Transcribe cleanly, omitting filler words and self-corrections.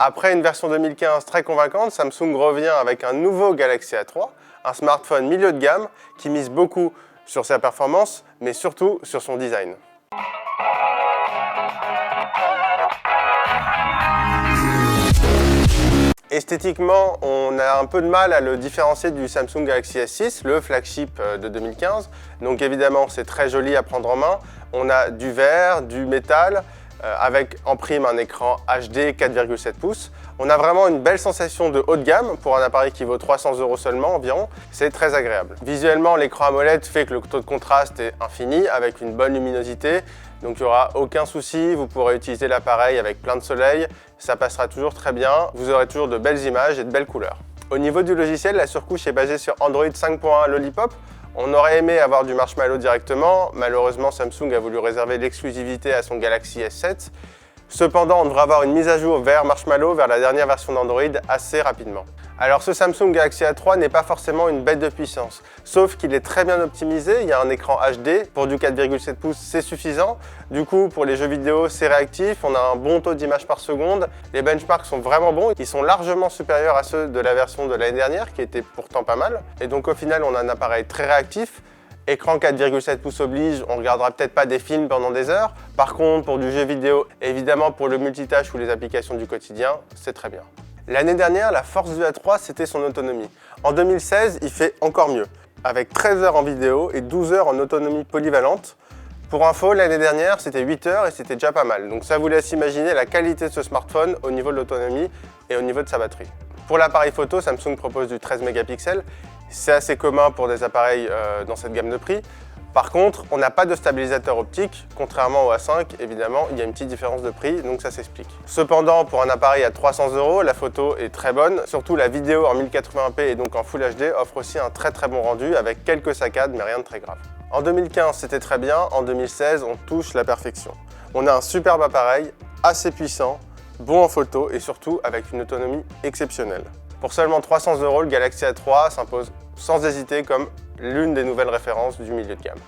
Après une version 2015 très convaincante, Samsung revient avec un nouveau Galaxy A3, un smartphone milieu de gamme qui mise beaucoup sur sa performance, mais surtout sur son design. Esthétiquement, on a un peu de mal à le différencier du Samsung Galaxy S6, le flagship de 2015. Donc évidemment, c'est très joli à prendre en main. On a du verre, du métal, avec en prime un écran HD 4,7 pouces. On a vraiment une belle sensation de haut de gamme pour un appareil qui vaut 300 € seulement environ. C'est très agréable. Visuellement, l'écran AMOLED fait que le taux de contraste est infini avec une bonne luminosité. Donc il n'y aura aucun souci, vous pourrez utiliser l'appareil avec plein de soleil, ça passera toujours très bien, vous aurez toujours de belles images et de belles couleurs. Au niveau du logiciel, la surcouche est basée sur Android 5.1 Lollipop. On aurait aimé avoir du Marshmallow directement, malheureusement Samsung a voulu réserver l'exclusivité à son Galaxy S7. Cependant, on devrait avoir une mise à jour vers Marshmallow, vers la dernière version d'Android, assez rapidement. Alors ce Samsung Galaxy A3 n'est pas forcément une bête de puissance, sauf qu'il est très bien optimisé, il y a un écran HD, pour du 4,7 pouces c'est suffisant. Du coup pour les jeux vidéo c'est réactif, on a un bon taux d'images par seconde, les benchmarks sont vraiment bons, ils sont largement supérieurs à ceux de la version de l'année dernière qui était pourtant pas mal. Et donc au final on a un appareil très réactif. Écran 4,7 pouces oblige, on ne regardera peut-être pas des films pendant des heures. Par contre, pour du jeu vidéo, évidemment pour le multitâche ou les applications du quotidien, c'est très bien. L'année dernière, la force du A3, c'était son autonomie. En 2016, il fait encore mieux, avec 13 heures en vidéo et 12 heures en autonomie polyvalente. Pour info, l'année dernière, c'était 8 heures et c'était déjà pas mal. Donc ça vous laisse imaginer la qualité de ce smartphone au niveau de l'autonomie et au niveau de sa batterie. Pour l'appareil photo, Samsung propose du 13 mégapixels. C'est assez commun pour des appareils dans cette gamme de prix. Par contre, on n'a pas de stabilisateur optique, contrairement au A5, évidemment, il y a une petite différence de prix, donc ça s'explique. Cependant, pour un appareil à 300 €, la photo est très bonne, surtout la vidéo en 1080p et donc en Full HD offre aussi un très bon rendu avec quelques saccades, mais rien de très grave. En 2015, c'était très bien, en 2016, on touche la perfection. On a un superbe appareil, assez puissant, bon en photo et surtout avec une autonomie exceptionnelle. Pour seulement 300 €, le Galaxy A3 s'impose sans hésiter comme l'une des nouvelles références du milieu de gamme.